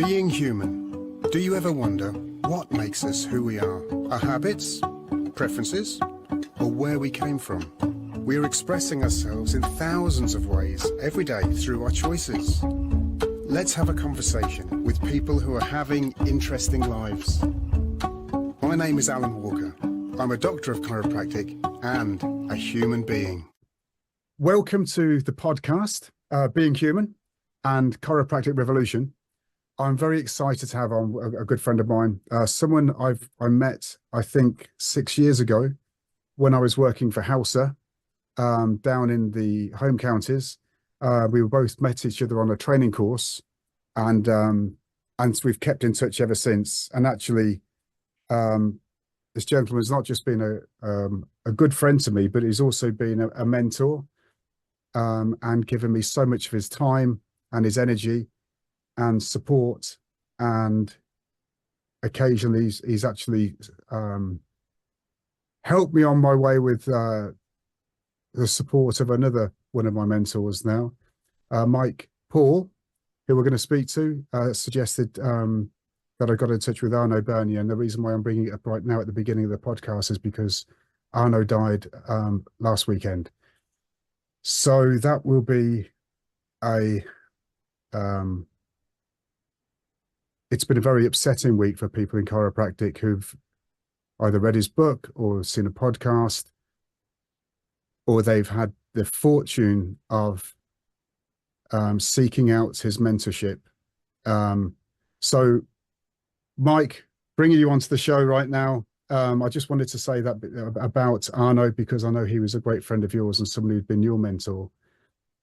Being human. Do you ever wonder what makes us who we are? Our habits, preferences, or where we came from? We are expressing ourselves in thousands of ways every day through our choices. Let's have a conversation with people who are having interesting lives. My name is Alun Walker. I'm a doctor of chiropractic and a human being. Welcome to the podcast, Being Human and Chiropractic Revolution. I'm very excited to have on a good friend of mine, someone I met, I think, 6 years ago when I was working for Hausa down in the home counties. We both met each other on a training course, and we've kept in touch ever since. And actually, this gentleman has not just been a good friend to me, but he's also been a mentor and given me so much of his time and his energy and support, and occasionally he's actually helped me on my way with the support of another one of my mentors now, Mike Paull, who we're going to speak to, suggested that I got in touch with Arno Burnier. And the reason why I'm bringing it up right now at the beginning of the podcast is because Arno died last weekend. So that will be it's been a very upsetting week for people in chiropractic who've either read his book or seen a podcast, or they've had the fortune of seeking out his mentorship. So, Mike, bringing you onto the show right now, I just wanted to say that about Arno, because I know he was a great friend of yours and somebody who'd been your mentor.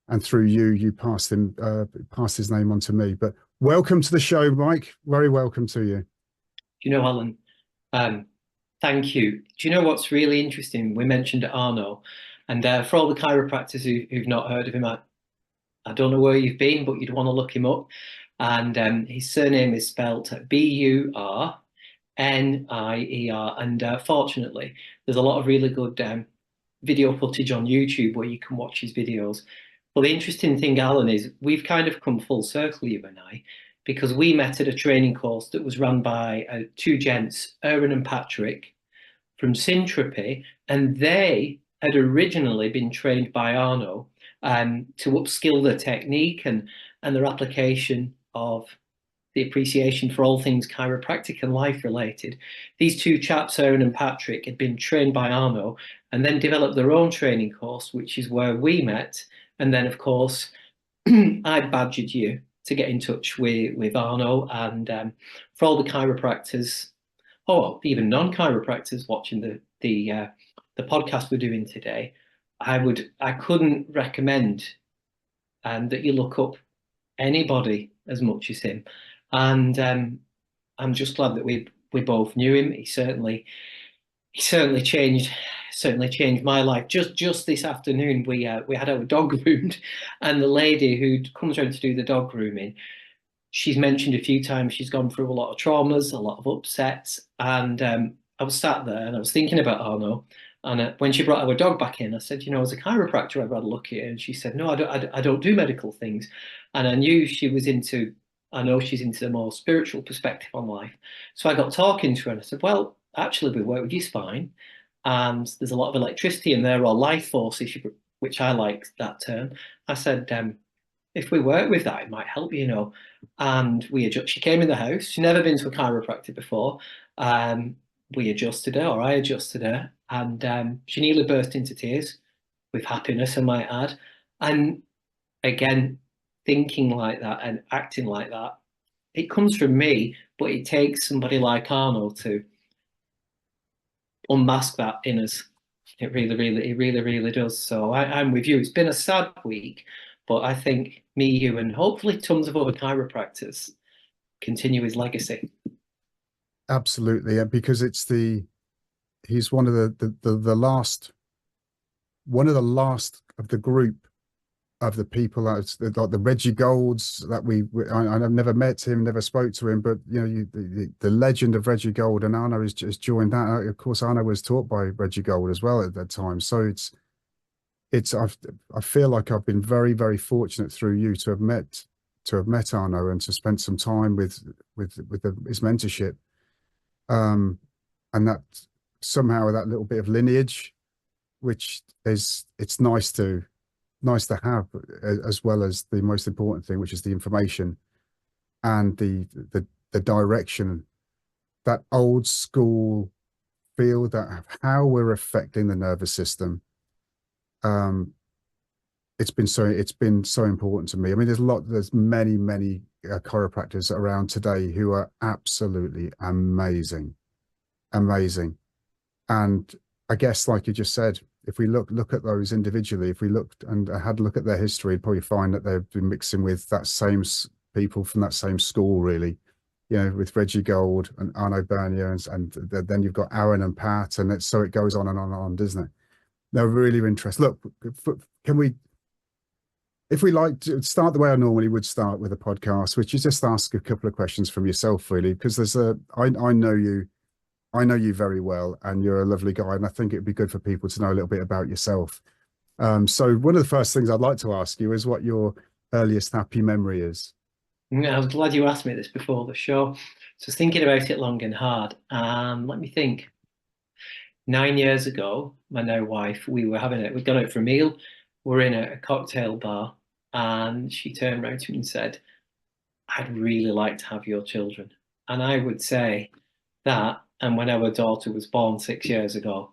And through you passed his name on to me. But welcome to the show, Mike. Very welcome to you. Do you know, Alan, thank you. Do you know what's really interesting? We mentioned Arno, and for all the chiropractors who've not heard of him, I don't know where you've been, but you'd want to look him up. And his surname is spelled Burnier. And fortunately, there's a lot of really good video footage on YouTube where you can watch his videos. But the interesting thing, Alan, is we've kind of come full circle, you and I, because we met at a training course that was run by two gents, Aaron and Patrick, from Syntropy, and they had originally been trained by Arno to upskill their technique and their application of the appreciation for all things chiropractic and life related. These two chaps, Aaron and Patrick, had been trained by Arno and then developed their own training course, which is where we met. And then, of course, I badgered you to get in touch with Arno. And for all the chiropractors, or even non-chiropractors watching the podcast we're doing today, I couldn't recommend that you look up anybody as much as him. And I'm just glad that we both knew him. He certainly changed my life. Just this afternoon, we had our dog groomed, and the lady who comes around to do the dog grooming, she's mentioned a few times she's gone through a lot of traumas, a lot of upsets, and I was sat there and I was thinking about Arno. And when she brought our dog back in, I said, you know, as a chiropractor, I've had a look at it. And she said, no, I don't do medical things. And I knew I know she's into the more spiritual perspective on life. So I got talking to her and I said, well, actually, we work with your spine, and there's a lot of electricity in there, or life force, which I like that term. I said, if we work with that, it might help, you know. And she came in the house. She'd never been to a chiropractor before. We adjusted her, or I adjusted her, and she nearly burst into tears with happiness, I might add. And again, thinking like that and acting like that, it comes from me, but it takes somebody like Arno to unmask that in us. It really does. So I'm with you. It's been a sad week, but I think me, you, and hopefully tons of other chiropractors continue his legacy. Absolutely, because he's one of the last of the group of the people like the Reggie Golds that I've never met him, never spoke to him, but you know, the legend of Reggie Gold, and Arno has just joined that. Of course, Arno was taught by Reggie Gold as well at that time, so I feel like I've been very, very fortunate through you to have met have met Arno and to spend some time with his mentorship, and that somehow that little bit of lineage, which it's nice to have, as well as the most important thing, which is the information and the direction, that old school feel, that how we're affecting the nervous system. It's been so important to me. I mean, there's many chiropractors around today who are absolutely amazing. And I guess, like you just said, if we look at those individually, if we looked and had a look at their history, you'd probably find that they've been mixing with that same people from that same school, really. You know, with Reggie Gold and Arno Burnier, and then you've got Aaron and Pat, and so it goes on and on and on, doesn't it? They're really interesting. Look, can we, if we like to start the way I normally would start with a podcast, which is just ask a couple of questions from yourself, really, because I know you very well, and you're a lovely guy, and I think it'd be good for people to know a little bit about yourself. So one of the first things I'd like to ask you is what your earliest happy memory is. I was glad you asked me this before the show. So I was thinking about it long and hard. Let me think. 9 years ago, my now wife, we'd gone out for a meal. We're in a cocktail bar, and she turned around to me and said, "I'd really like to have your children." And I would say that, and when our daughter was born 6 years ago,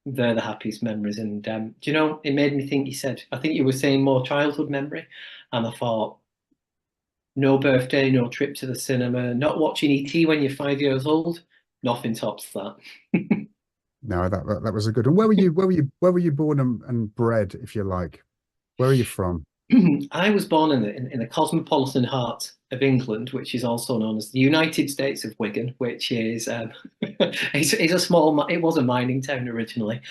they're the happiest memories. And do you know, it made me think. I think you were saying more childhood memory, and I thought, no birthday, no trip to the cinema, not watching ET when you're 5 years old. Nothing tops that. No, that was a good one. Where were you born and bred, if you like? Where are you from? I was born in the cosmopolitan heart of England, which is also known as the United States of Wigan, which is it's a small. It was a mining town originally,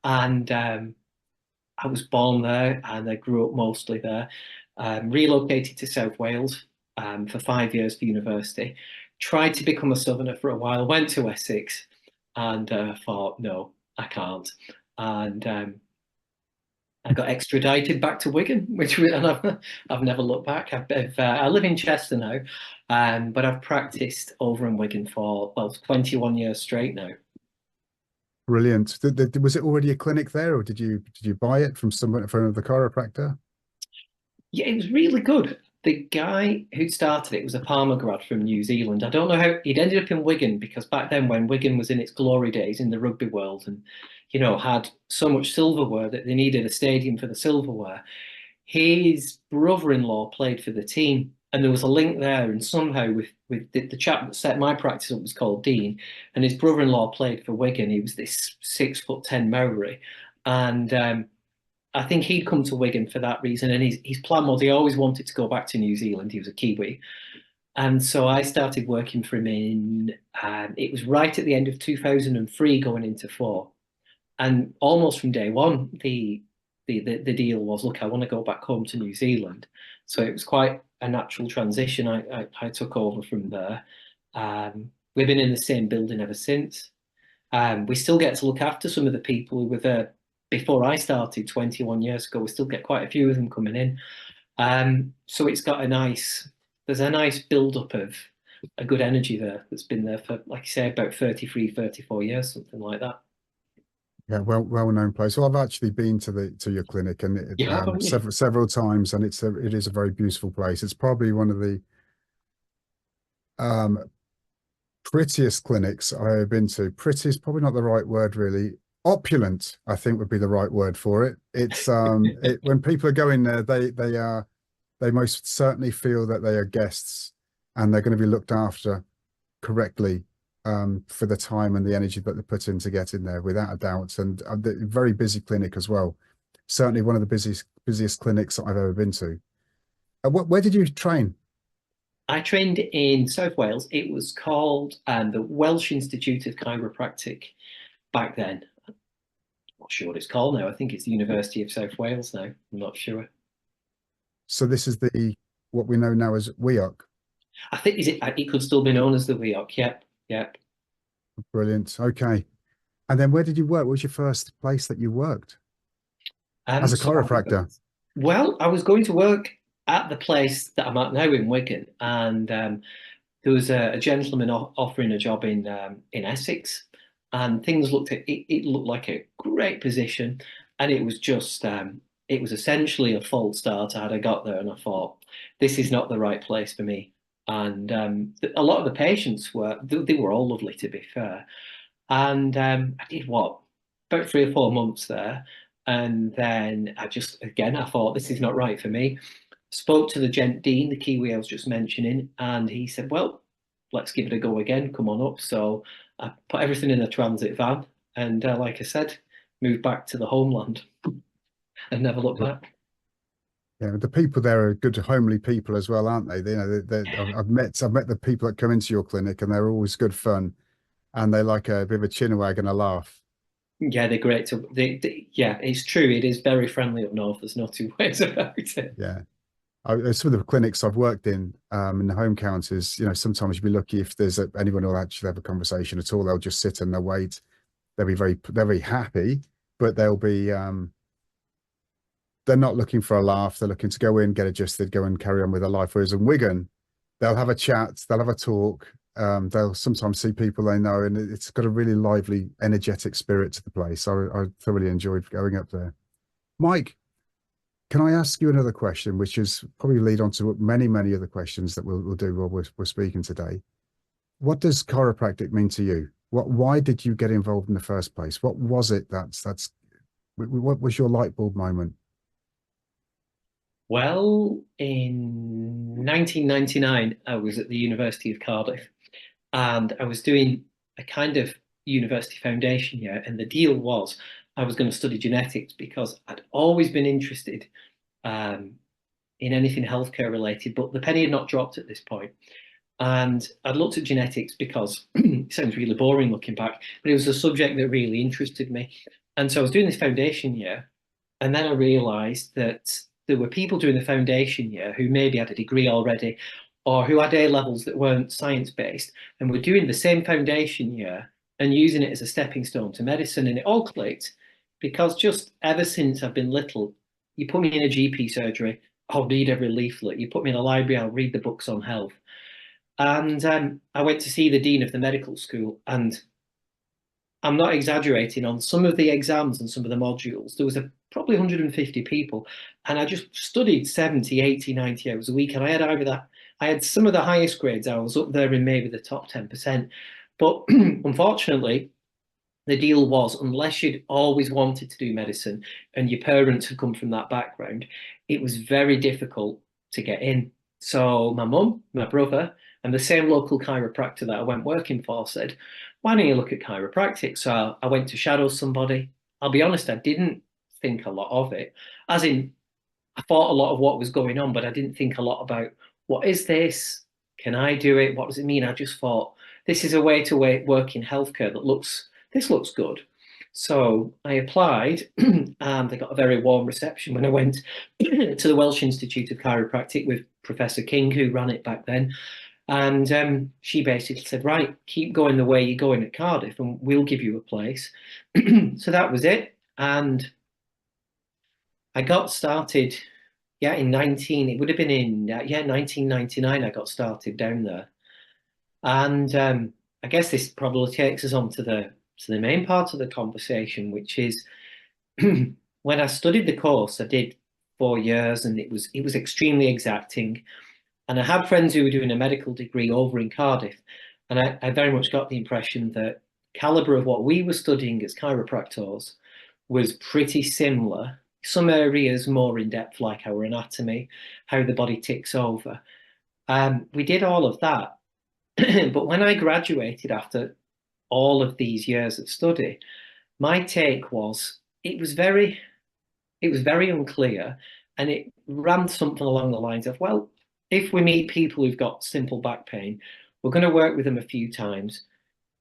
and I was born there, and I grew up mostly there. Relocated to South Wales for 5 years for university. Tried to become a southerner for a while. Went to Essex, and thought, no, I can't. And I got extradited back to Wigan, and I've never looked back. I live in Chester now, but I've practiced over in Wigan for 21 years straight now. Brilliant. Was it already a clinic there, or did you buy it from another chiropractor? Yeah, it was really good. The guy who started it was a Palmer grad from New Zealand. I don't know how he'd ended up in Wigan, because back then, when Wigan was in its glory days in the rugby world, and had so much silverware that they needed a stadium for the silverware, his brother-in-law played for the team, and there was a link there. And somehow, with the chap that set my practice up was called Dean, and his brother-in-law played for Wigan. He was this 6'10" Maori, and I think he'd come to Wigan for that reason. And his plan was, he always wanted to go back to New Zealand. He was a Kiwi. And so I started working for him it was right at the end of 2003 going into 4. And almost from day one, the deal was, look, I want to go back home to New Zealand. So it was quite a natural transition. I took over from there. We've been in the same building ever since. We still get to look after some of the people who were there before I started 21 years ago. We still get quite a few of them coming in. So it's got there's a nice build-up of a good energy there that's been there for, like you say, about 33, 34 years, something like that. Yeah, well-known place. Well, I've actually been to your clinic, and several times, and it is a very beautiful place. It's probably one of the prettiest clinics I've been to. Pretty is probably not the right word, really. Opulent, I think, would be the right word for it. It's when people are going there, they most certainly feel that they are guests, and they're going to be looked after correctly for the time and the energy that they put in to get in there, without a doubt. And the very busy clinic as well. Certainly one of the busiest clinics I've ever been to. Where did you train? I trained in South Wales. It was called the Welsh Institute of Chiropractic back then. I'm not sure what it's called now. I think it's the University of South Wales now. I'm not sure. So this is what we know now as WEOC. I think it could still be known as the WEOC. Yep. Brilliant. Okay. And then where did you work? What was your first place that you worked as a chiropractor? Well, I was going to work at the place that I'm at now in Wigan, and there was a gentleman offering a job in Essex, and things looked at it, it looked like a great position, and it was just it was essentially a false start. Had I got there, and I thought this is not the right place for me. And a lot of the patients were they were all lovely, to be fair. And I did what about 3 or 4 months there, and then I just again I thought this is not right for me. Spoke to the gent dean, the Kiwi I was just mentioning, and he said, "Well, let's give it a go again. Come on up." So I put everything in a transit van, and like I said, moved back to the homeland and never looked back. Yeah, the people there are good, homely people as well, aren't they? You know, I've met the people that come into your clinic, and they're always good fun, and they like a bit of a chin wag and a laugh. Yeah, they're great to. Yeah, it's true. It is very friendly up north. There's no two ways about it. Yeah. Some of the clinics I've worked in the home counties, you know, sometimes you'd be lucky if there's anyone who'll actually have a conversation at all. They'll just sit and they'll wait. They're very happy, but they're not looking for a laugh. They're looking to go in, get adjusted, go and carry on with their life. Whereas in Wigan, they'll have a chat, they'll have a talk. They'll sometimes see people they know, and it's got a really lively, energetic spirit to the place. I thoroughly enjoyed going up there. Mike, can I ask you another question, which is probably lead on to many, many other questions that we'll do while we're speaking today. What does chiropractic mean to you? Why did you get involved in the first place? What was it what was your light bulb moment? Well, in 1999, I was at the University of Cardiff, and I was doing a kind of university foundation year, and the deal was I was going to study genetics because I'd always been interested um, in anything healthcare related, but the penny had not dropped at this point. And I'd looked at genetics because it sounds really boring looking back, but it was a subject that really interested me. And so I was doing this foundation year, and then I realised that there were people doing the foundation year who maybe had a degree already or who had A levels that weren't science based and were doing the same foundation year and using it as a stepping stone to medicine. And it all clicked because just ever since I've been little, you put me in a GP surgery, I'll read every leaflet. You put me in a library, I'll read the books on health. And I went to see the dean of the medical school, and I'm not exaggerating, on some of the exams and some of the modules, there was probably 150 people, and I just studied 70, 80, 90 hours a week, and I had some of the highest grades. I was up there in maybe the top 10%. But unfortunately, the deal was, unless you'd always wanted to do medicine and your parents had come from that background, it was very difficult to get in. So my mum, my brother, and the same local chiropractor that I went working for said, "Why don't you look at chiropractic?" So I went to shadow somebody. I'll be honest, I didn't think a lot of it. As in, I thought a lot of what was going on, but I didn't think a lot about what is this? Can I do it? What does it mean? I just thought this is a way to work in healthcare this looks good. So I applied and I got a very warm reception when I went to the Welsh Institute of Chiropractic with Professor King, who ran it back then. And she basically said, right, keep going the way you're going at Cardiff and we'll give you a place. So that was it. And I got started, it would have been in 1999, I got started down there. And I guess this probably takes us on to the main part of the conversation, which is when I studied the course, I did 4 years, and it was extremely exacting. And I had friends who were doing a medical degree over in Cardiff, and I very much got the impression that caliber of what we were studying as chiropractors was pretty similar. Some areas more in depth, like our anatomy, how the body ticks over. We did all of that. But when I graduated after all of these years of study, my take was it was very unclear, and it ran something along the lines of, well, if we meet people who've got simple back pain, we're going to work with them a few times.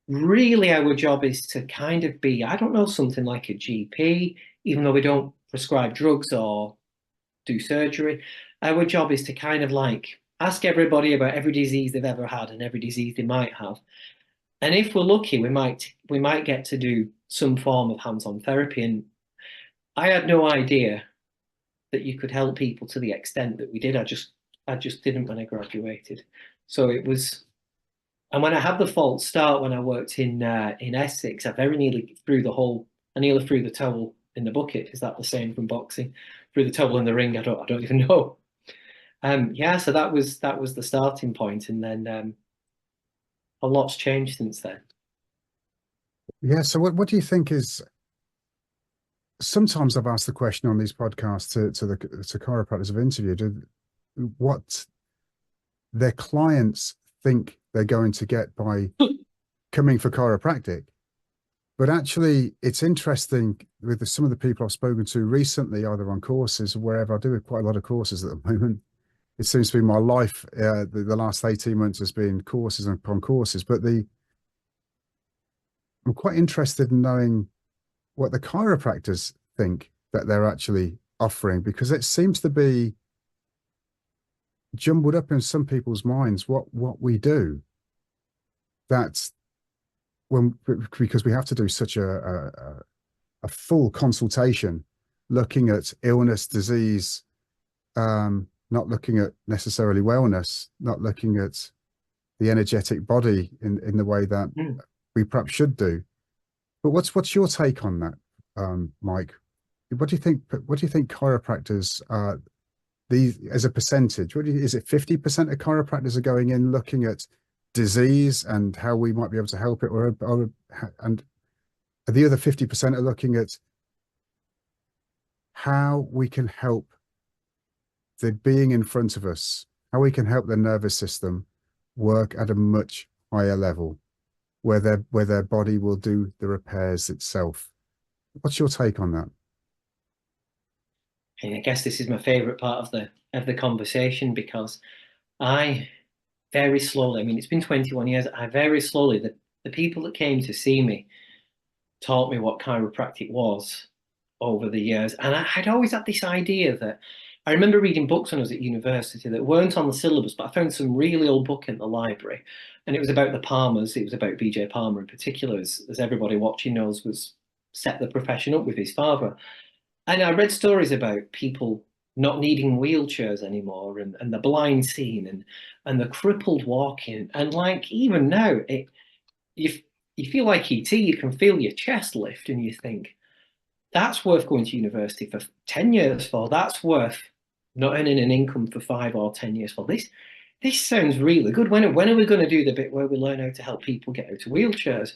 Really, our job is to kind of be, I don't know, something like a GP, even though we don't prescribe drugs or do surgery. Our job is to kind of like ask everybody about every disease they've ever had and every disease they might have. And if we're lucky, we might get to do some form of hands-on therapy. And I had no idea that you could help people to the extent that we did. I just didn't when I graduated. So it was, and when I had the false start when I worked in Essex, I very nearly threw the whole, I nearly threw the towel in the bucket. Is that the same from boxing? Threw the towel in the ring. I don't even know. Yeah, so that was the starting point, and then a lot's changed since then. Yeah. So what do you think is, sometimes I've asked the question on these podcasts to chiropractors I've interviewed, what their clients think they're going to get by coming for chiropractic. But actually, it's interesting with some of the people I've spoken to recently, either on courses or wherever. I do quite a lot of courses at the moment. It seems to be my life. The last 18 months has been courses upon courses. But I'm quite interested in knowing what the chiropractors think that they're actually offering, because it seems to be jumbled up in some people's minds what we do. That's because we have to do such a full consultation, looking at illness, disease, not looking at necessarily wellness, not looking at the energetic body in the way that we perhaps should do. But what's your take on that, Mike? What do you think? What do you think chiropractors these as a percentage? Is it 50% of chiropractors are going in looking at disease and how we might be able to help it, and the other 50% are looking at how we can help the being in front of us, how we can help the nervous system work at a much higher level, where their body will do the repairs itself. What's your take on that? And I guess this is my favorite part of the conversation, because I very slowly, I mean, it's been 21 years, I very slowly, the people that came to see me taught me what chiropractic was over the years. And I'd always had this idea that, I remember reading books when I was at university that weren't on the syllabus, but I found some really old book in the library. And it was about the Palmers. It was about BJ Palmer in particular, as everybody watching knows, was set the profession up with his father. And I read stories about people not needing wheelchairs anymore, and the blind seeing, and the crippled walking. And like, even now, you feel like ET, you can feel your chest lift, and you think, that's worth going to university for 10 years for. That's worth not earning an income for 5 or 10 years for. This sounds really good. When are we going to do the bit where we learn how to help people get out of wheelchairs?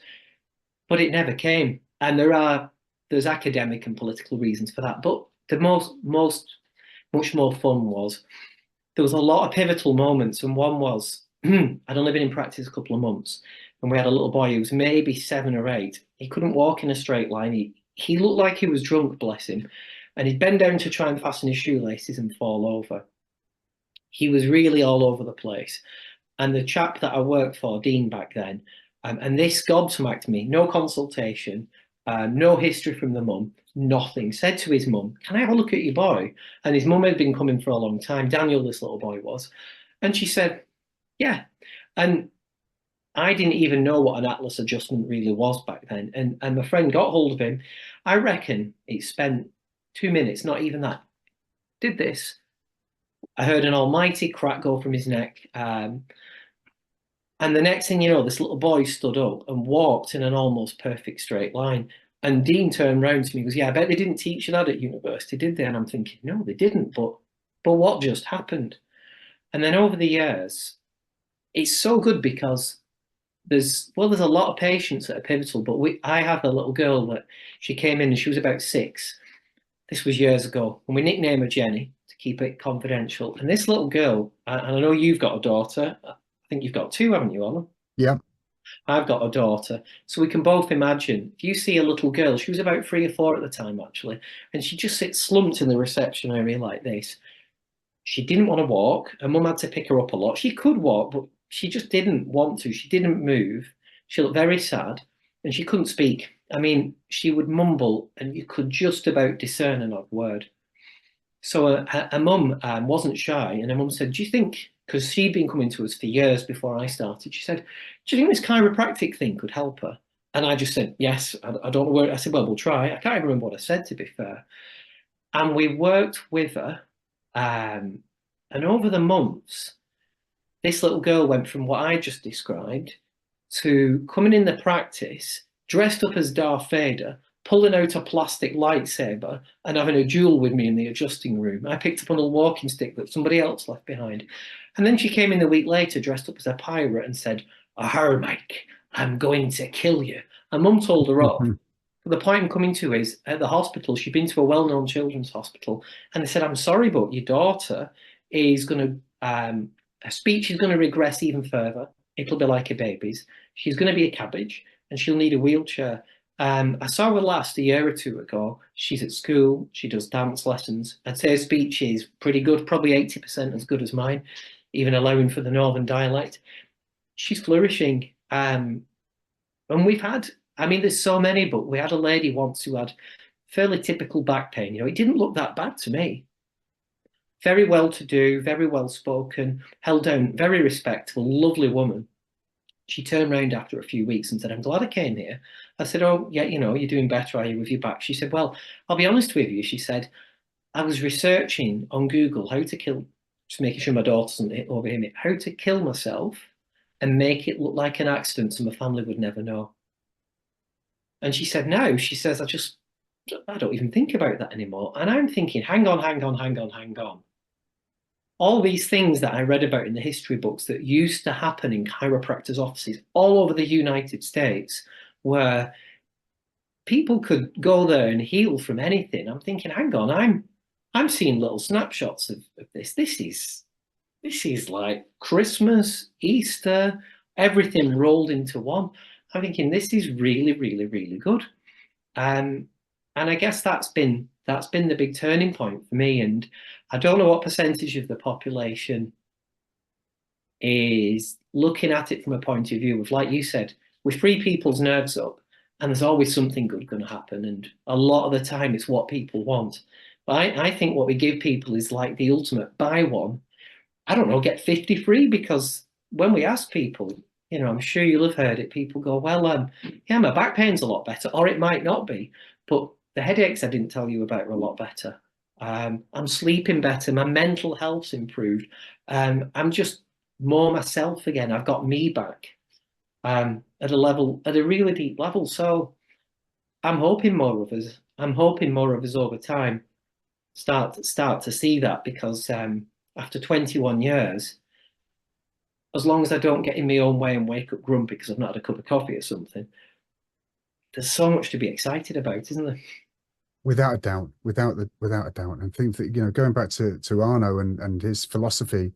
But it never came. And there's academic and political reasons for that. But the much more fun was, there was a lot of pivotal moments. And one was, I'd only been in practice a couple of months, and we had a little boy who was maybe 7 or 8. He couldn't walk in a straight line. He looked like he was drunk, bless him. And he'd bend down to try and fasten his shoelaces and fall over. He was really all over the place. And the chap that I worked for, Dean back then, and this gobsmacked me, no consultation, no history from the mum, nothing, said to his mum, can I have a look at your boy? And his mum had been coming for a long time, Daniel, this little boy was. And she said, yeah. And I didn't even know what an atlas adjustment really was back then. And my friend got hold of him. I reckon he spent 2 minutes, not even that, did this. I heard an almighty crack go from his neck. And the next thing you know, this little boy stood up and walked in an almost perfect straight line. And Dean turned round to me and goes, yeah, I bet they didn't teach you that at university, did they? And I'm thinking, no, they didn't. But what just happened? And then over the years, it's so good, because there's a lot of patients that are pivotal. But I have a little girl that she came in and she was about 6. This was years ago. And we nicknamed her Jenny to keep it confidential. And this little girl, and I know you've got a daughter. I think you've got 2, haven't you, Arno? Yeah. I've got a daughter. So we can both imagine, if you see a little girl, she was about 3 or 4 at the time, actually, and she just sits slumped in the reception area like this. She didn't want to walk. Her mum had to pick her up a lot. She could walk, but she just didn't want to. She didn't move. She looked very sad, and she couldn't speak. I mean, she would mumble, and you could just about discern an odd word. So her mum wasn't shy, and her mum said, do you think, because she'd been coming to us for years before I started, she said, do you think this chiropractic thing could help her? And I just said, yes. I don't know where. I said, well, we'll try. I can't even remember what I said, to be fair. And we worked with her. And over the months, this little girl went from what I just described to coming in the practice, dressed up as Darth Vader, pulling out a plastic lightsaber and having a duel with me in the adjusting room. I picked up an old walking stick that somebody else left behind. And then she came in a week later dressed up as a pirate and said, "Ahar, Mike, I'm going to kill you." And Mum told her off. But the point I'm coming to is at the hospital, she'd been to a well-known children's hospital, and they said, "I'm sorry, but your daughter is going to, her speech is going to regress even further. It'll be like a baby's. She's going to be a cabbage, and she'll need a wheelchair." I saw her last a year or two ago. She's at school. She does dance lessons. I'd say her speech is pretty good, probably 80% as good as mine, even allowing for the northern dialect. She's flourishing. And we've had, I mean, there's so many, but we had a lady once who had fairly typical back pain. You know, it didn't look that bad to me. Very well to do, very well spoken, held down, very respectful, lovely woman. She turned around after a few weeks and said, "I'm glad I came here." I said, "Oh, yeah, you know, you're doing better, are you, with your back?" She said, "Well, I'll be honest with you." She said, "I was researching on Google how to kill," just making sure my daughter doesn't overhear me, "how to kill myself and make it look like an accident so my family would never know." And she said, "Now," she says, I don't even think about that anymore." And I'm thinking, hang on, hang on, hang on, hang on. All these things that I read about in the history books that used to happen in chiropractors' offices all over the United States, where people could go there and heal from anything. I'm thinking, hang on, I'm seeing little snapshots of this. This is like Christmas, Easter, everything rolled into one. I'm thinking this is really, really, really good. And I guess that's been the big turning point for me. And I don't know what percentage of the population is looking at it from a point of view of, like you said, we free people's nerves up and there's always something good going to happen. And a lot of the time it's what people want. But I think what we give people is like the ultimate buy one, I don't know, get 50 free, because when we ask people, you know, I'm sure you'll have heard it, people go, "Well, yeah, my back pain's a lot better," or it might not be, but the headaches I didn't tell you about are a lot better. I'm sleeping better. My mental health's improved. I'm just more myself again. I've got me back at a really deep level. So I'm hoping more of us. I'm hoping more of us over time start to see that, because after 21 years, as long as I don't get in my own way and wake up grumpy because I've not had a cup of coffee or something, there's so much to be excited about, isn't there? Without a doubt, without a doubt. And think that, you know, going back to Arno and his philosophy,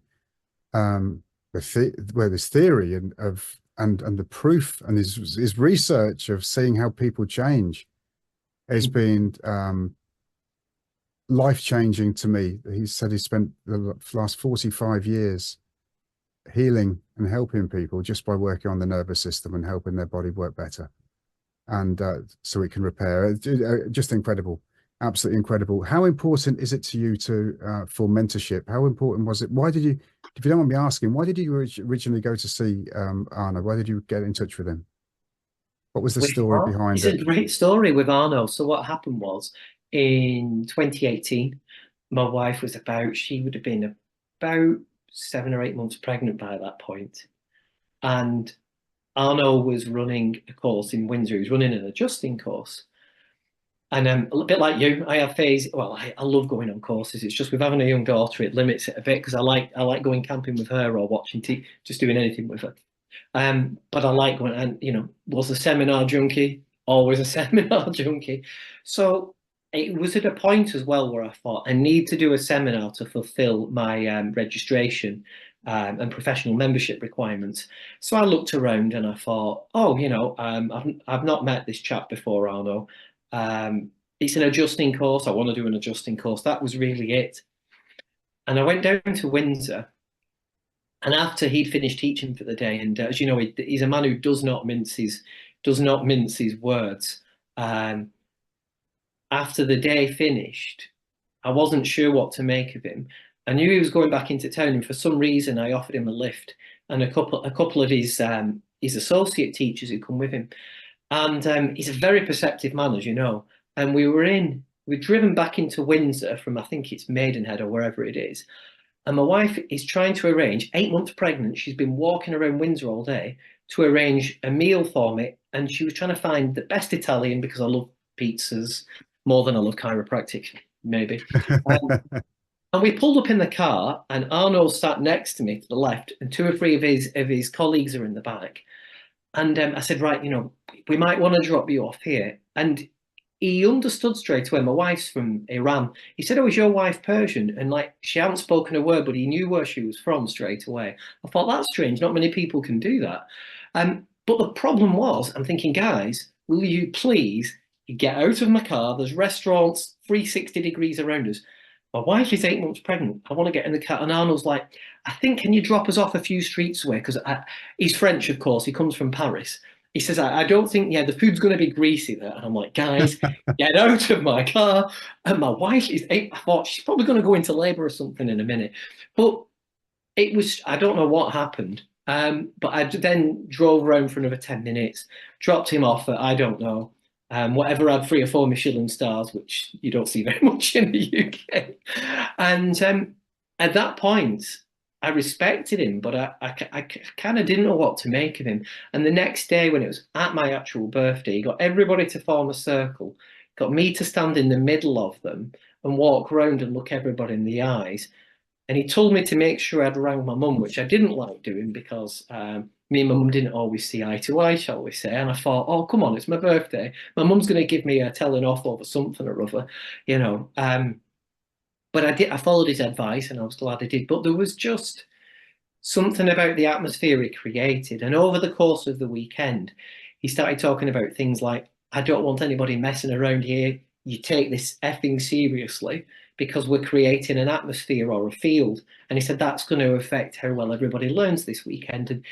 where this theory and the proof and his research of seeing how people change has been life-changing to me. He said he spent the last 45 years healing and helping people just by working on the nervous system and helping their body work better, and so it can repair. Just incredible, absolutely incredible. How important is it to you for mentorship? How important was it? Why did you, if you don't mind me asking, why did you originally go to see Arno? Why did you get in touch with him? What was the story behind it? It's a great story with Arno. So what happened was, in 2018, my wife was she would have been about 7 or 8 months pregnant by that point. And Arno was running a course in Windsor. He was running an adjusting course. And a bit like you, I have phase. Well, I love going on courses. It's just with having a young daughter, it limits it a bit, because I like going camping with her or watching just doing anything with her. But I like going, and you know, was a seminar junkie, always a seminar junkie. So it was at a point as well where I thought I need to do a seminar to fulfill my registration and professional membership requirements. So I looked around and I thought, oh, you know, I've not met this chap before, Arno. It's an adjusting course. I want to do an adjusting course. That was really it. And I went down to Windsor. And after he'd finished teaching for the day, and as you know, he's a man who does not mince his words. After the day finished, I wasn't sure what to make of him. I knew he was going back into town, and for some reason, I offered him a lift and a couple of his associate teachers who come with him. And he's a very perceptive man, as you know. And we were in we've driven back into Windsor from, I think it's Maidenhead or wherever it is. And my wife is trying to arrange, 8 months pregnant, she's been walking around Windsor all day to arrange a meal for me. And she was trying to find the best Italian because I love pizzas more than I love chiropractic, maybe. And we pulled up in the car, and Arno sat next to me to the left, and two or three of his colleagues are in the back. And I said, right, you know, we might want to drop you off here. And he understood straight away. My wife's from Iran. He said, oh, is your wife Persian? And like, she hadn't spoken a word, but he knew where she was from straight away. I thought, that's strange. Not many people can do that. But the problem was, I'm thinking, guys, will you please get out of my car? There's restaurants 360 degrees around us. My wife is 8 months pregnant. I want to get in the car. And Arnold's like, I think, can you drop us off a few streets away? Because he's French, of course. He comes from Paris. He says, I don't think, yeah, the food's going to be greasy there. And I'm like, guys, get out of my car. And my wife is 8. I thought she's probably going to go into labor or something in a minute. But it was, I don't know what happened. But I then drove around for another 10 minutes, dropped him off at, I don't know, whatever had 3 or 4 Michelin stars, which you don't see very much in the UK. And at that point, I respected him, but I kind of didn't know what to make of him. And the next day, when it was at my actual birthday, he got everybody to form a circle, got me to stand in the middle of them and walk around and look everybody in the eyes. And he told me to make sure I'd rang my mum, which I didn't like doing because me and my mum didn't always see eye to eye, shall we say. And I thought, oh, come on, it's my birthday. My mum's going to give me a telling off over something or other, you know. But I followed his advice, and I was glad I did. But there was just something about the atmosphere it created. And over the course of the weekend, he started talking about things like, I don't want anybody messing around here. You take this effing seriously because we're creating an atmosphere or a field. And he said, that's going to affect how well everybody learns this weekend. And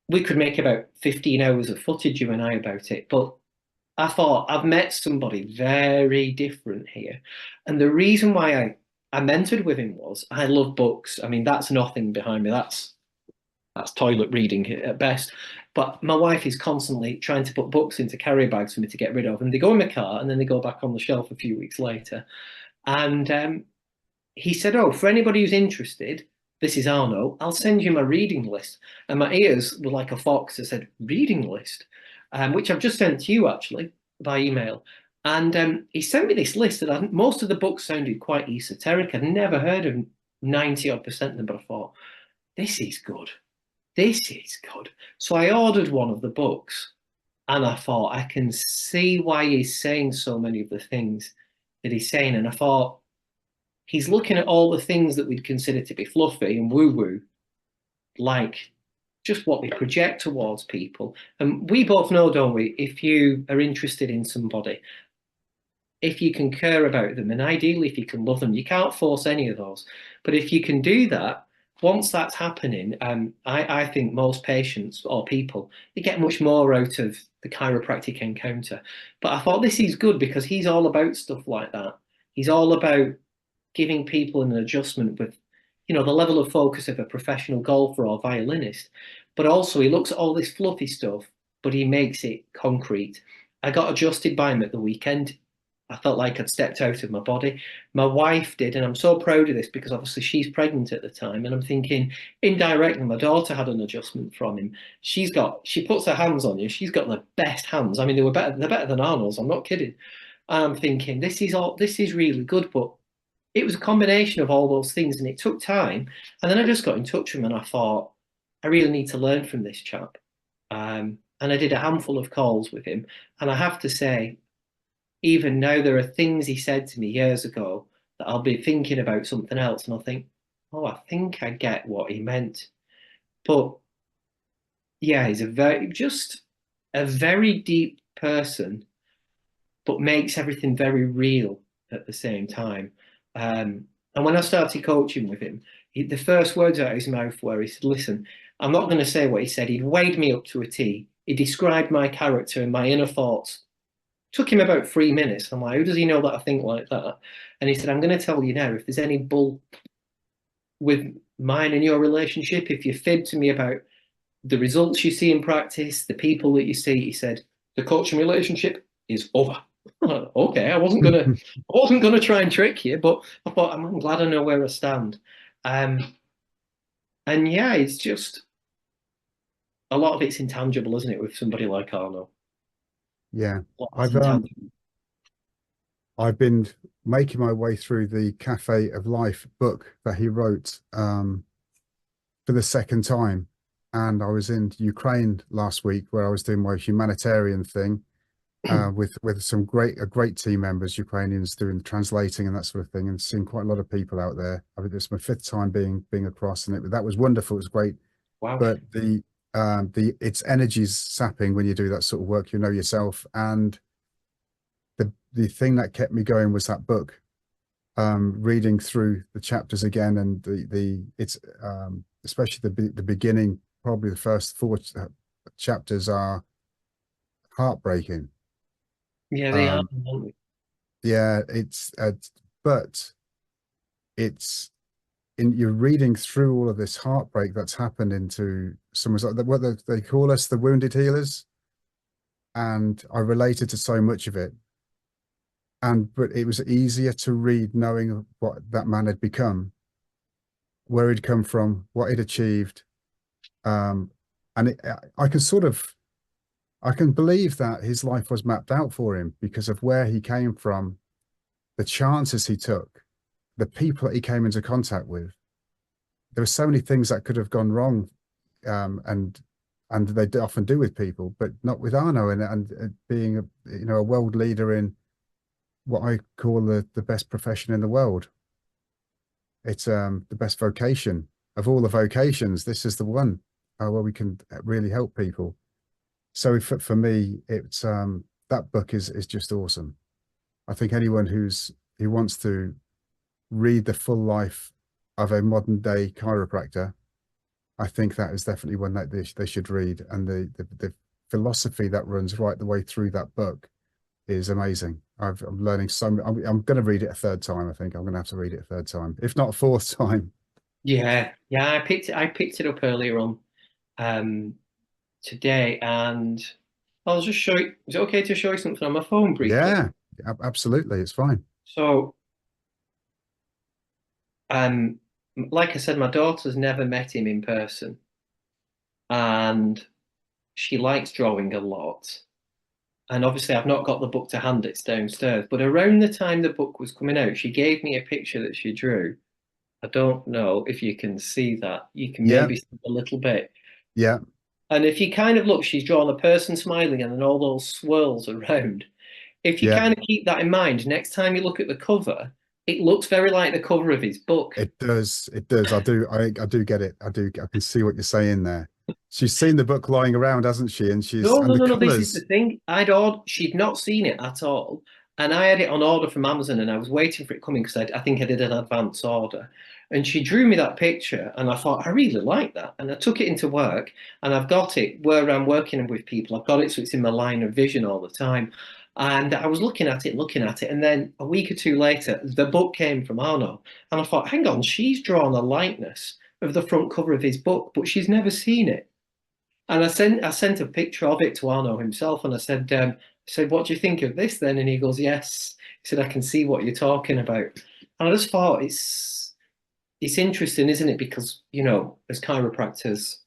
we could make about 15 hours of footage, you and I, about it. But I thought, I've met somebody very different here. And the reason why I mentored with him was I love books. I mean, that's nothing behind me. That's toilet reading at best. But my wife is constantly trying to put books into carrier bags for me to get rid of. And they go in my car and then they go back on the shelf a few weeks later. And he said, oh, for anybody who's interested, this is Arno, I'll send you my reading list. And my ears were like a fox. I said, reading list? Which I've just sent to you, actually, by email. And he sent me this list that most of the books sounded quite esoteric. I'd never heard of 90-odd% of them, but I thought, this is good. This is good. So I ordered one of the books, and I thought, I can see why he's saying so many of the things that he's saying. And I thought, he's looking at all the things that we'd consider to be fluffy and woo-woo, like just what we project towards people. And we both know, don't we, if you are interested in somebody, if you can care about them, and ideally if you can love them, you can't force any of those. But if you can do that, once that's happening, I think most patients or people, they get much more out of the chiropractic encounter. But I thought this is good because he's all about stuff like that. He's all about giving people an adjustment with, you know, the level of focus of a professional golfer or violinist. But also he looks at all this fluffy stuff, but he makes it concrete. I got adjusted by him at the weekend. I felt like I'd stepped out of my body. My wife did, and I'm so proud of this because obviously she's pregnant at the time. And I'm thinking, indirectly, my daughter had an adjustment from him. She puts her hands on you. She's got the best hands. I mean, they're better than Arnold's. I'm not kidding. And I'm thinking, this is really good. But it was a combination of all those things, and it took time. And then I just got in touch with him, and I thought, I really need to learn from this chap. And I did a handful of calls with him, and I have to say, even now, there are things he said to me years ago that I'll be thinking about something else, and I'll think, oh, I think I get what he meant. But yeah, he's just a very deep person, but makes everything very real at the same time. And when I started coaching with him, the first words out of his mouth were, he said, listen, I'm not going to say what he said. He'd weighed me up to a T. He described my character and my inner thoughts. Took him about 3 minutes. I'm like, who does he know that I think like that? And he said, I'm going to tell you now, if there's any bull with mine and your relationship, if you fib to me about the results you see in practice, the people that you see, he said, the coaching relationship is over. Okay, I wasn't gonna try and trick you, but I thought I'm glad I know where I stand. Um, and yeah, it's just a lot of it's intangible, isn't it, with somebody like Arno? Yeah. A lot of it's I've intangible. I've been making my way through the Cafe of Life book that he wrote for the second time. And I was in Ukraine last week where I was doing my humanitarian thing with some great team members, Ukrainians doing the translating and that sort of thing, and seeing quite a lot of people out there. I mean, it's my fifth time being across, and that was wonderful. It was great, Wow. but the its energy's sapping when you do that sort of work. You know yourself, and the thing that kept me going was that book. Reading through the chapters again, and the it's especially the beginning, probably the first four chapters are heartbreaking. Yeah, they are. Um, yeah, but it's in you're reading through all of this heartbreak that's happened into someone's like what they call us the wounded healers, and I related to so much of it. And but it was easier to read knowing what that man had become, where he'd come from, what he'd achieved, um, and I can sort of I can believe that his life was mapped out for him because of where he came from, the chances he took, the people that he came into contact with. There were so many things that could have gone wrong, and they often do with people, but not with Arno. And being a world leader in what I call the best profession in the world. It's the best vocation of all the vocations. This is the one where we can really help people. So for me, it's that book is just awesome. I think anyone who wants to read the full life of a modern day chiropractor, I think that is definitely one that they should read. And the philosophy that runs right the way through that book is amazing. I'm learning I'm going to read it a third time. I think I'm going to have to read it a third time, if not a fourth time. Yeah, yeah. I picked it up earlier on um today, and I'll just show you. Is it okay to show you something on my phone briefly? Yeah, absolutely. It's fine. So, um, like I said, my daughter's never met him in person, and she likes drawing a lot. And obviously, I've not got the book to hand, it's downstairs. But around the time the book was coming out, she gave me a picture that she drew. I don't know if you can see that. You can Yeah, maybe see a little bit. yeah, And if you kind of look, she's drawn a person smiling and then all those swirls around. If you yeah. kind of keep that in mind, next time you look at the cover, it looks very like the cover of his book. It does. It does. I do get it. I do. I can see what you're saying there. She's seen the book lying around, hasn't she? No, And no, the no, no. This is the colors. thing. She'd not seen it at all, and I had it on order from Amazon, and I was waiting for it coming because I think I did an advance order. And she drew me that picture, and I thought I really like that, and I took it into work, and I've got it where I'm working with people. I've got it so it's in my line of vision all the time. And I was looking at it, and then a week or two later, the book came from Arno, and I thought, hang on, she's drawn a likeness of the front cover of his book, but she's never seen it. And I sent a picture of it to Arno himself, and I said, what do you think of this then? And he goes, yes. He said, I can see what you're talking about. And I just thought it's interesting, isn't it? Because as chiropractors,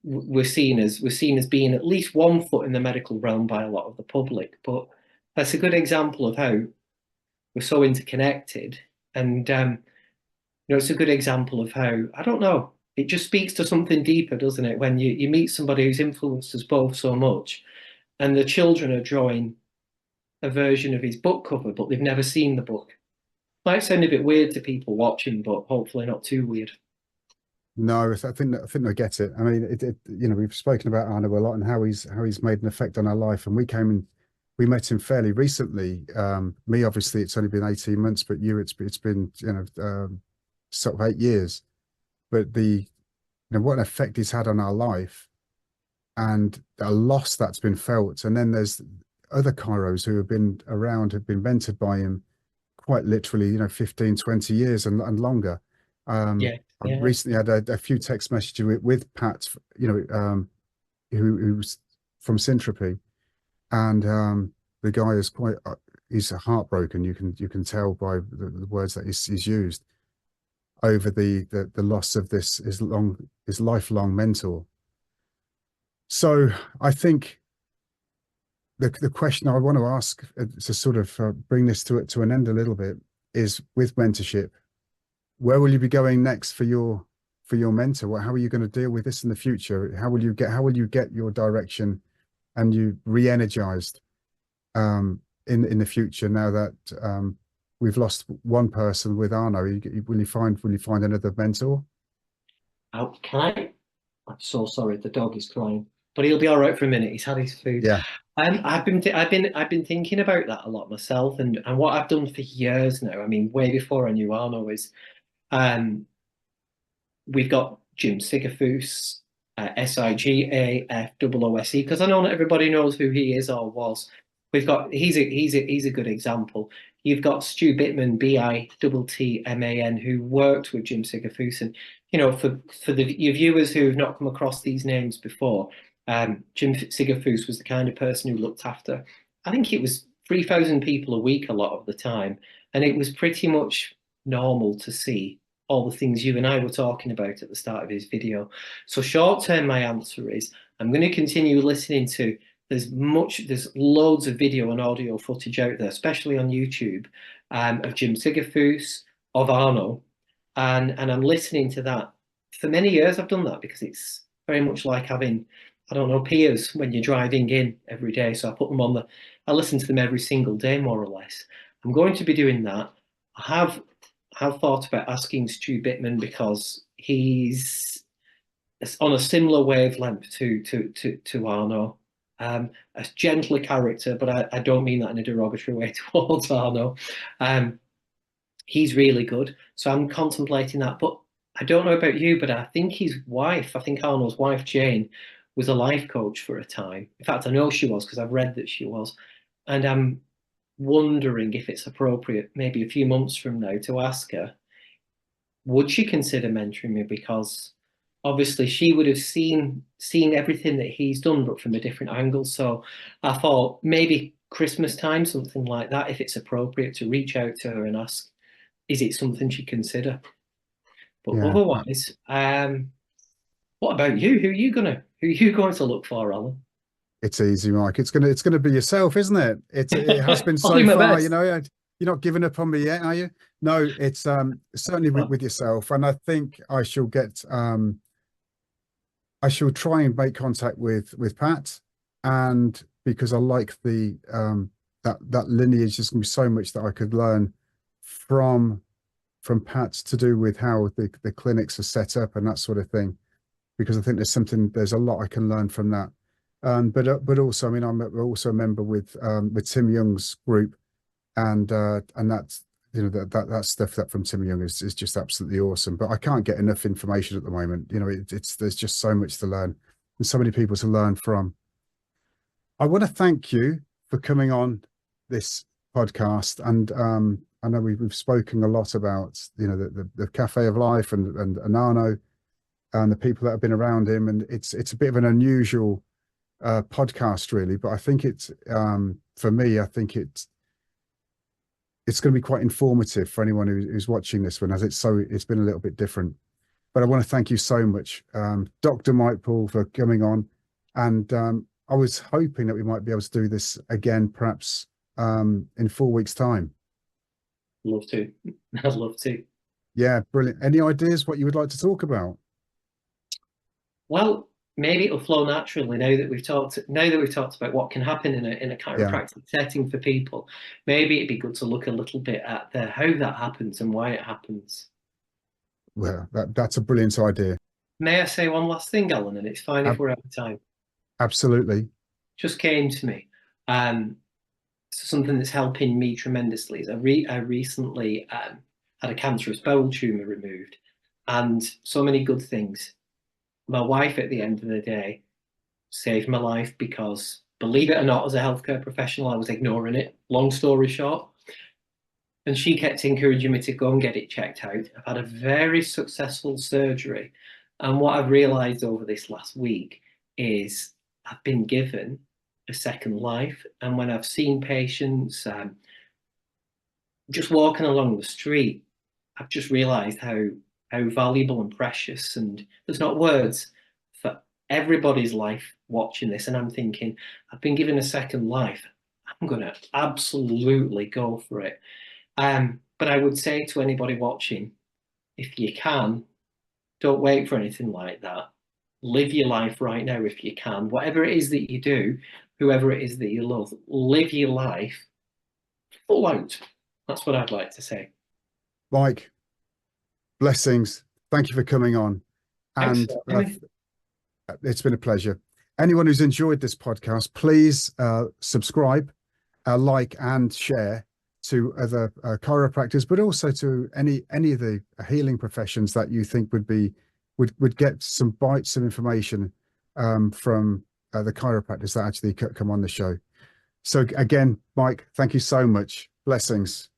we're seen as being at least 1 foot in the medical realm by a lot of the public. But that's a good example of how we're so interconnected, and it's a good example of how, I don't know, it just speaks to something deeper, doesn't it? When you meet somebody who's influenced us both so much, and the children are drawing a version of his book cover, but they've never seen the book. Might sound a bit weird to people watching, but hopefully not too weird. No, I think I get it. I mean, we've spoken about Arno a lot and how he's made an effect on our life. And we met him fairly recently. Me, obviously, it's only been 18 months, but it's been sort of 8 years. But what an effect he's had on our life, and a loss that's been felt. And then there's other chiros who have been around, have been mentored by him quite literally, 15, 20 years and longer. Yeah, I yeah, recently had a few text messages with Pat, who's from Syntropy, and the guy is quite he's heartbroken. You can tell by the words that he's used over the loss of his lifelong mentor. So I think the question I want to ask to sort of bring this to an end a little bit is, with mentorship, where will you be going next for your mentor? How are you going to deal with this in the future? How will you get your direction and you re-energized in the future, now that we've lost one person with Arno? Will you find another mentor? Oh, I'm so sorry, the dog is crying, but he'll be all right for a minute. He's had his food. Yeah. I've been thinking about that a lot myself, and what I've done for years now. I mean, way before I knew Arno, is we've got Jim Sigafus, Sigafoose, because I know not everybody knows who he is or was. We've got he's a good example. You've got Stu Bittman, Bittman, who worked with Jim Sigafus, and for your viewers who have not come across these names before, Jim Sigafus was the kind of person who looked after, I think it was 3,000 people a week a lot of the time, and it was pretty much normal to see all the things you and I were talking about at the start of his video. So short term, my answer is I'm going to continue listening to. There's loads of video and audio footage out there, especially on YouTube, of Jim Sigafus, of Arno, and I'm listening to that. For many years, I've done that because it's very much like having, I don't know, peers when you're driving in every day. So I put them on I listen to them every single day, more or less. I'm going to be doing that. I have thought about asking Stu Bittman, because he's on a similar wavelength to Arno. A gentler character, but I don't mean that in a derogatory way towards Arno. He's really good, so I'm contemplating that. But I don't know about you, but I think Arno's wife, Jane, was a life coach for a time. In fact, I know she was, because I've read that she was. And I'm wondering if it's appropriate, maybe a few months from now, to ask her, would she consider mentoring me? Because obviously she would have seen everything that he's done, but from a different angle. So I thought maybe Christmas time, something like that, if it's appropriate, to reach out to her and ask, is it something she'd consider? But Yeah. otherwise, what about you? Who are you going to look for, Alan? It's easy, Mike. It's gonna be yourself, isn't it? It has been so far. You're not giving up on me yet, are you? No, it's certainly with yourself, and I think I shall try and make contact with Pat, and because I like the that lineage. There's gonna be so much that I could learn from Pat, to do with how the clinics are set up and that sort of thing, because I think there's a lot I can learn from that. But also, I mean, I'm also a member with Tim Young's group, and that's that stuff that from Tim Young is just absolutely awesome. But I can't get enough information at the moment. There's just so much to learn and so many people to learn from. I want to thank you for coming on this podcast, and I know we've spoken a lot about the Cafe of Life and Arno and the people that have been around him, and it's a bit of an unusual podcast, really, but I think it's for me, I think it's going to be quite informative for anyone who's watching this one, as it's been a little bit different. But I want to thank you so much, Dr. Mike Paull, for coming on, and I was hoping that we might be able to do this again, perhaps in 4 weeks' time. Love to. I'd love to. Yeah, brilliant. Any ideas what you would like to talk about? Well, maybe it'll flow naturally now that we've talked about what can happen in a chiropractic setting for people. Maybe it'd be good to look a little bit at how that happens and why it happens. Well, that's a brilliant idea. May I say one last thing, Alan? And it's fine if we're out of time. Absolutely. Just came to me. Something that's helping me tremendously is I recently had a cancerous bowel tumor removed, and so many good things. My wife, at the end of the day, saved my life, because, believe it or not, as a healthcare professional, I was ignoring it. Long story short. And she kept encouraging me to go and get it checked out. I've had a very successful surgery. And what I've realized over this last week is I've been given a second life. And when I've seen patients just walking along the street, I've just realized how valuable and precious, and there's not words for everybody's life watching this. And I'm thinking, I've been given a second life. I'm going to absolutely go for it. But I would say to anybody watching, if you can, don't wait for anything like that. Live your life right now if you can. Whatever it is that you do, whoever it is that you love, live your life full out. That's what I'd like to say. Mike, blessings. Thank you for coming on. Thanks, And it's been a pleasure. Anyone who's enjoyed this podcast, please subscribe, like, and share to other chiropractors, but also to any of the healing professions that you think would get some bites of information from the chiropractors that actually come on the show. So again, Mike, thank you so much. Blessings.